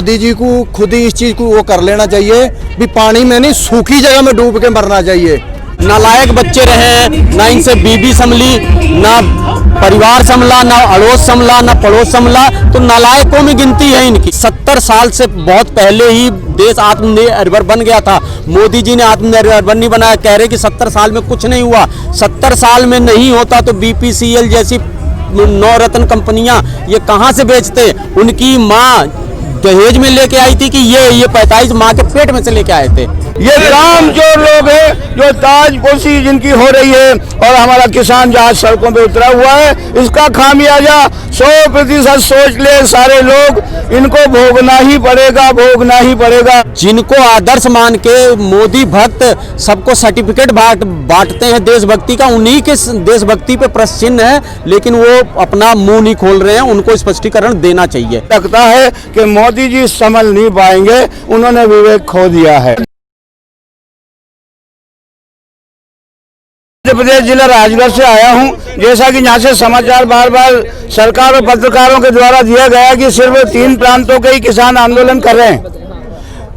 मोदी जी को खुद ही इस चीज को वो कर लेना चाहिए भी पानी में नहीं सूखी जगह में डूब के मरना चाहिए। नालायक बच्चे रहे, ना इनसे बीबी संभली, ना परिवार संभला, ना अड़ोस संभला, ना पड़ोस संभला, तो नालायकों में गिनती है इनकी। 70 साल से बहुत पहले ही देश आत्मनिर्भर बन गया था। मोदी जी ने आत्मनिर्भर नहीं बनाया। कह रहे कि 70 साल में कुछ नहीं हुआ। 70 साल में नहीं होता तो BPCL जैसी 9 रत्न कंपनियां ये कहां से बेचते। उनकी माँ दहेज में लेके आई थी कि ये 45 माँ के पेट में से लेके आए थे। ये कामचोर लोग हैं जो ताजपोशी जिनकी हो रही है और हमारा किसान जहाँ सड़कों पे उतरा हुआ है, इसका खामियाजा 100% सोच ले सारे लोग, इनको भोगना ही पड़ेगा, भोगना ही पड़ेगा। जिनको आदर्श मान के मोदी भक्त सबको सर्टिफिकेट बांटते हैं देशभक्ति का, उन्हीं के देशभक्ति पे प्रश्न चिन्ह है, लेकिन वो अपना मुंह नहीं खोल रहे हैं। उनको स्पष्टीकरण देना चाहिए। लगता है कि मोदी जी संभल नहीं पाएंगे, उन्होंने विवेक खो दिया है। मध्य प्रदेश जिला राजगढ़ से आया हूं। जैसा कि यहाँ से समाचार बार बार सरकार और पत्रकारों के द्वारा दिया गया कि सिर्फ 3 प्रांतों के ही किसान आंदोलन कर रहे हैं,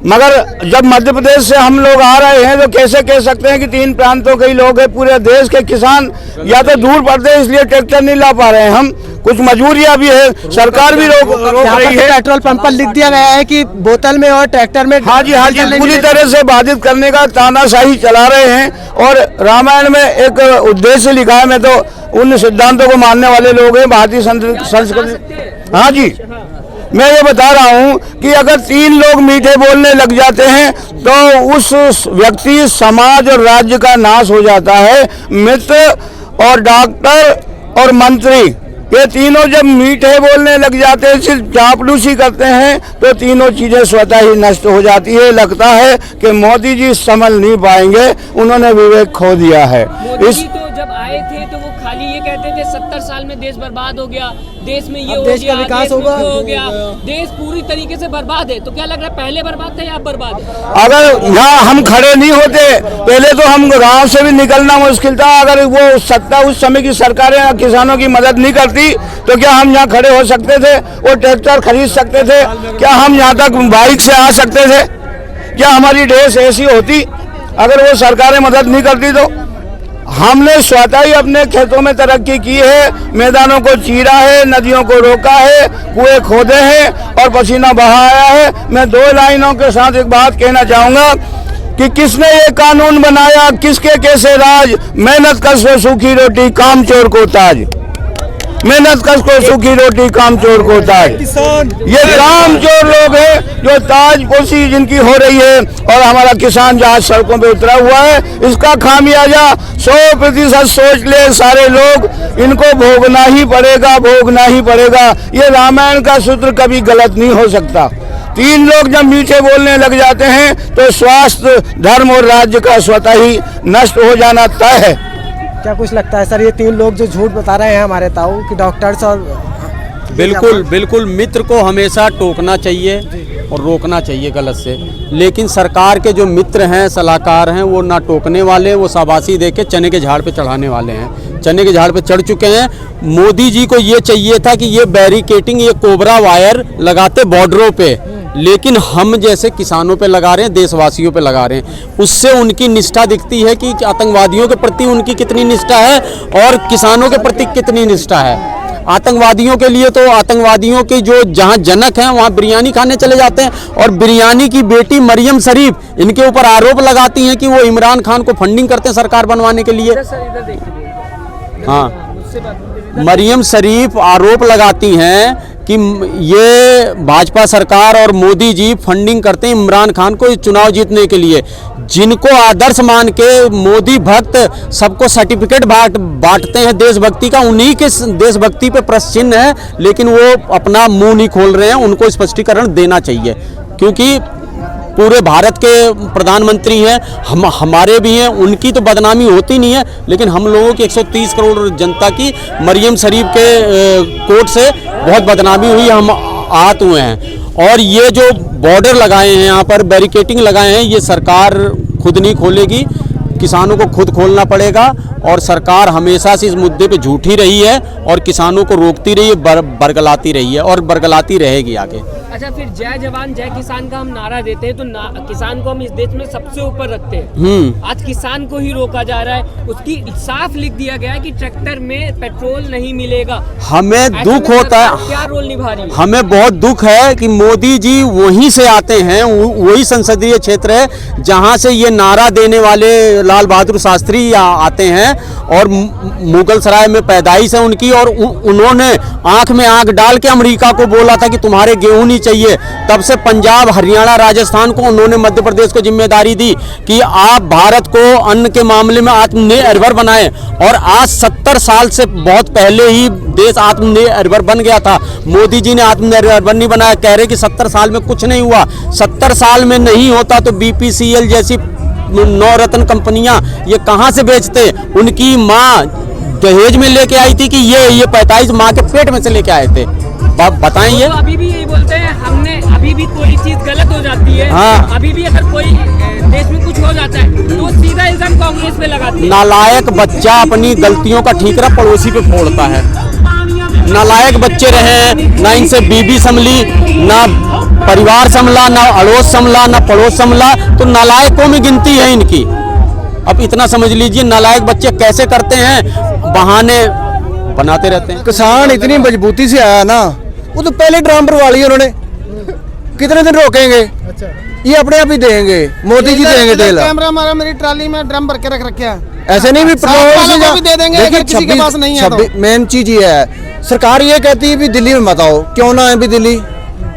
मगर जब मध्य प्रदेश से हम लोग आ रहे हैं तो कैसे कह सकते हैं कि 3 प्रांतों के ही लोग हैं। पूरे देश के किसान या तो दूर पड़ते हैं इसलिए ट्रैक्टर नहीं ला पा रहे हैं। हम कुछ मजबूरियां भी है, सरकार भी रोक रही है। पेट्रोल पंप पर लिख दिया गया है कि बोतल में और ट्रैक्टर में हाँ जी, पूरी तरह से बाधित करने का तानाशाही चला रहे हैं। और रामायण में एक उद्देश्य लिखा है, मैं तो उन सिद्धांतों को मानने वाले लोग हैं भारतीय संस्कृति। हाँ जी, मैं ये बता रहा हूँ कि अगर 3 लोग मीठे बोलने लग जाते हैं तो उस व्यक्ति, समाज और राज्य का नाश हो जाता है। मित्र और डॉक्टर और मंत्री, ये तीनों जब मीठे बोलने लग जाते हैं, सिर्फ चापलूसी करते हैं, तो तीनों चीजें स्वतः ही नष्ट हो जाती है। लगता है कि मोदी जी संभल नहीं पाएंगे, उन्होंने विवेक खो दिया है। मोदी तो जब आए थे तो वो खाली ये कहते थे 70 साल में देश बर्बाद हो गया, देश में ये हो देश गया, का विकास देश में होगा, हो गया, देश पूरी तरीके से बर्बाद है। तो क्या लग रहा है, पहले बर्बाद था या अब बर्बाद है? अगर यहाँ हम खड़े नहीं होते, पहले तो हम गांव से भी निकलना मुश्किल था। अगर वो सत्ता उस समय की सरकारें किसानों की मदद नहीं करती तो क्या हम यहाँ खड़े हो सकते थे? वो ट्रैक्टर खरीद सकते थे? क्या हम यहाँ तक बाइक से आ सकते थे? क्या हमारी ड्रेस ऐसी होती? अगर वो सरकारें मदद नहीं करती तो हमने स्वतः ही अपने खेतों में तरक्की की है, मैदानों को चीरा है, नदियों को रोका है, कुएं खोदे हैं और पसीना बहाया है। मैं 2 लाइनों के साथ एक बात कहना चाहूँगा कि किसने ये कानून बनाया, किसके कैसे राज, मेहनत कश को सूखी रोटी, काम चोर को ताज। मेहनत कश को सूखी रोटी, काम चोर को ताज। ये काम चोर लोग हैं जो ताजपोशी जिनकी हो रही है और हमारा किसान जहाँ सड़कों पे उतरा हुआ है, इसका खामियाजा 100% सोच ले सारे लोग, इनको भोगना ही पड़ेगा, भोगना ही पड़ेगा। ये रामायण का सूत्र कभी गलत नहीं हो सकता। 3 लोग जब मीठे बोलने लग जाते हैं तो स्वास्थ्य, धर्म और राज्य का स्वतः ही नष्ट हो जाना तय है। क्या कुछ लगता है सर, ये 3 लोग जो झूठ बता रहे हैं हमारे ताऊ कि डॉक्टर्स और बिल्कुल मित्र को हमेशा टोकना चाहिए और रोकना चाहिए गलत से। लेकिन सरकार के जो मित्र हैं, सलाहकार हैं, वो ना टोकने वाले, वो शाबाशी देके चने के झाड़ पे चढ़ाने वाले हैं। चने के झाड़ पे चढ़ चुके हैं। मोदी जी को ये चाहिए था कि ये बैरिकेटिंग, ये कोबरा वायर लगाते बॉर्डरों पे, लेकिन हम जैसे किसानों पे लगा रहे हैं, देशवासियों पे लगा रहे हैं। उससे उनकी निष्ठा दिखती है कि आतंकवादियों के प्रति उनकी कितनी निष्ठा है और किसानों के प्रति कितनी निष्ठा है। आतंकवादियों के लिए तो आतंकवादियों के जो जहां जनक हैं वहां बिरयानी खाने चले जाते हैं, और बिरयानी की बेटी मरियम शरीफ इनके ऊपर आरोप लगाती हैं कि वो इमरान खान को फंडिंग करते हैं सरकार बनवाने के लिए। हाँ, मरियम शरीफ आरोप लगाती हैं कि ये भाजपा सरकार और मोदी जी फंडिंग करते हैं इमरान खान को चुनाव जीतने के लिए। जिनको आदर्श मान के मोदी भक्त सबको सर्टिफिकेट बांटते हैं देशभक्ति का, उन्हीं के देशभक्ति पे प्रश्न चिन्ह है, लेकिन वो अपना मुंह नहीं खोल रहे हैं। उनको स्पष्टीकरण देना चाहिए, क्योंकि पूरे भारत के प्रधानमंत्री हैं, हमारे भी हैं, उनकी तो बदनामी होती नहीं है, लेकिन हम लोगों की 130 करोड़ जनता की मरियम शरीफ के कोर्ट से बहुत बदनामी हुई, हम आहत हुए हैं। और ये जो बॉर्डर लगाए हैं, यहाँ पर बैरिकेटिंग लगाए हैं, ये सरकार खुद नहीं खोलेगी, किसानों को खुद खोलना पड़ेगा। और सरकार हमेशा से इस मुद्दे पे झूठी रही है और किसानों को रोकती रही है, बरगलाती रही है और बरगलाती रहेगी आगे। अच्छा, फिर जय जवान जय किसान का हम नारा देते हैं तो किसान को हम इस देश में सबसे ऊपर रखते हैं। आज किसान को ही रोका जा रहा है, उसकी साफ लिख दिया गया है कि ट्रैक्टर में पेट्रोल नहीं मिलेगा। हमें दुख होता है, क्या रोल निभा रही है? हमें बहुत दुख है कि मोदी जी वहीं से आते हैं, वही संसदीय क्षेत्र है जहां से ये नारा देने वाले लाल बहादुर शास्त्री आते हैं और मुगल सराय में पैदाइश है उनकी, और उन्होंने आंख में आंख डाल के अमेरिका को बोला था कि तुम्हारे गेहूं नहीं चाहिए। तब से पंजाब, हरियाणा, राजस्थान को उन्होंने मध्य प्रदेश को जिम्मेदारी दी कि आप भारत को अन्न के मामले में आत्मनिर्भर बनाएं, और आज 70 साल से बहुत पहले ही देश आत्मनिर्भर बन गया था। मोदी जी ने आत्मनिर्भर नहीं बनाया, कह रहे कि 70 साल में कुछ नहीं हुआ। 70 साल में नहीं होता तो BPCL जैसी नवरत्न कंपनियां ये कहां से बेचते? उनकी माँ दहेज में लेके आई थी कि ये 45 माँ के पेट में से लेके आए थे। बताएं ये तो अभी भी यही बोलते हैं, हमने अभी भी कोई चीज गलत हो जाती है, हाँ। अभी भी अगर कोई देश में कुछ हो जाता है तो सीधा इल्जाम कांग्रेस पे लगाती है। नालायक बच्चा अपनी गलतियों का ठीकरा पड़ोसी पे फोड़ता है। नालायक बच्चे रहे, ना इनसे बीबी संभली, ना परिवार संभला, ना अड़ोस संभला, ना पड़ोस संभला, तो नालायकों में गिनती है इनकी। अब इतना समझ लीजिए नालायक बच्चे कैसे करते हैं, बहाने बनाते रहते हैं। किसान इतनी मजबूती से आया ना, वो तो पहले ड्राम भरवा लिया उन्होंने। कितने दिन रोकेंगे? अच्छा, ये अपने आप ही देंगे, मोदी जी देंगे तेल। कैमरा हमारा मेरी ट्राली में ड्रम भर के रख रखे हैं। ऐसे नहीं भी पेट्रोल भी दे देंगे अगर किसी के पास नहीं है तो। मेन चीज ये है, सरकार ये कहती है भी दिल्ली में मत आओ, क्यों ना है भी दिल्ली,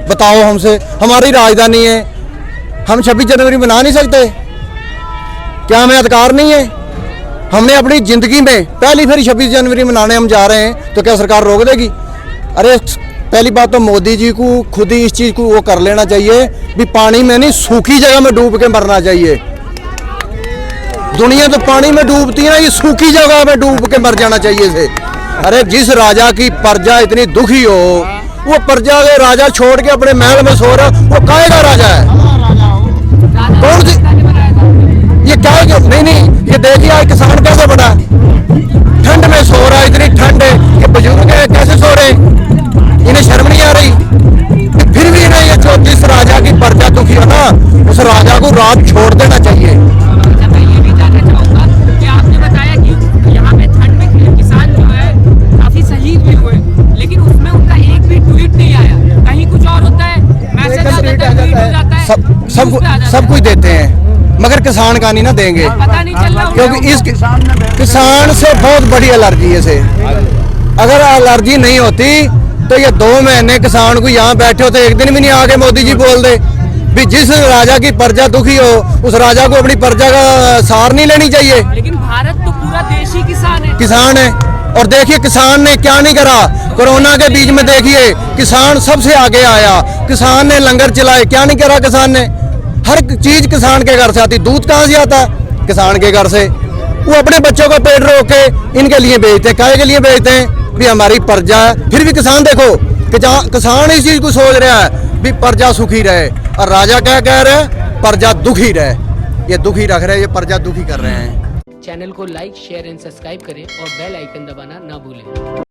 बताओ हमसे, हमारी राजधानी है, हम 26 जनवरी मना नहीं सकते? क्या हमें अधिकार नहीं है? हमने अपनी जिंदगी में पहली फिर 26 जनवरी मनाने हम जा रहे हैं, तो क्या सरकार रोक देगी? अरे पहली बात तो मोदी जी को खुद ही इस चीज को वो कर लेना चाहिए भी पानी में नहीं, सूखी जगह में डूब के मरना चाहिए। दुनिया तो पानी में डूबती है ना, ये सूखी जगह में डूब के मर जाना चाहिए इसे। अरे जिस राजा की प्रजा इतनी दुखी हो, वो प्रजा के राजा छोड़ के अपने महल में सो रहा, वो काहे का राजा है? कौन सी ये क्या है? नहीं, ये देखिए आज किसान कैसे बना, ठंड में सो रहा है, इतनी ठंड है, ये बुजुर्ग है कैसे सो रहे, इन्हें शर्म नहीं आ रही? फिर भी ना ये जो जिस राजा की प्रजा दुखी है ना, उस राजा को रात छोड़ देना चाहिए। अच्छा, मैं ये भी जानना चाहूंगा कि आपने बताया कि यहाँ पे ठंड में किसान जो है काफी शहीद भी हुए, लेकिन उसमें उनका एक भी ट्वीट नहीं आया। कहीं कुछ और होता है, मैसेज आता है, ट्वीट हो जाता है, सब कुछ देते हैं, मगर किसान का नहीं ना देंगे, पता नहीं चल रहा, क्योंकि इस किसान से बहुत बड़ी एलर्जी है इसे। अगर एलर्जी नहीं होती तो ये 2 महीने किसान को यहाँ बैठे होते, एक दिन भी नहीं आके मोदी जी बोल दे भी जिस राजा की प्रजा दुखी हो, उस राजा को अपनी प्रजा का सार नहीं लेनी चाहिए। लेकिन भारत तो पूरा देश ही किसान है। और देखिए किसान ने क्या नहीं करा, कोरोना के बीच में देखिए किसान सबसे आगे आया, किसान ने लंगर चलाए, क्या नहीं करा किसान ने? हर चीज किसान के घर से आती। दूध कहाँ से आता है? किसान के घर से। वो अपने बच्चों का पेट रोक के इनके लिए बेचते हैं, काहे के लिए बेचते हैं? भी हमारी प्रजा है। फिर भी किसान देखो कि किसान इस चीज को सोच रहा है भी प्रजा सुखी रहे, और राजा क्या कह रहे हैं? प्रजा दुखी रहे। ये दुखी रख रहे हैं, ये प्रजा दुखी कर रहे हैं। चैनल को लाइक, शेयर एंड सब्सक्राइब करें और बेल आइकन दबाना ना भूलें।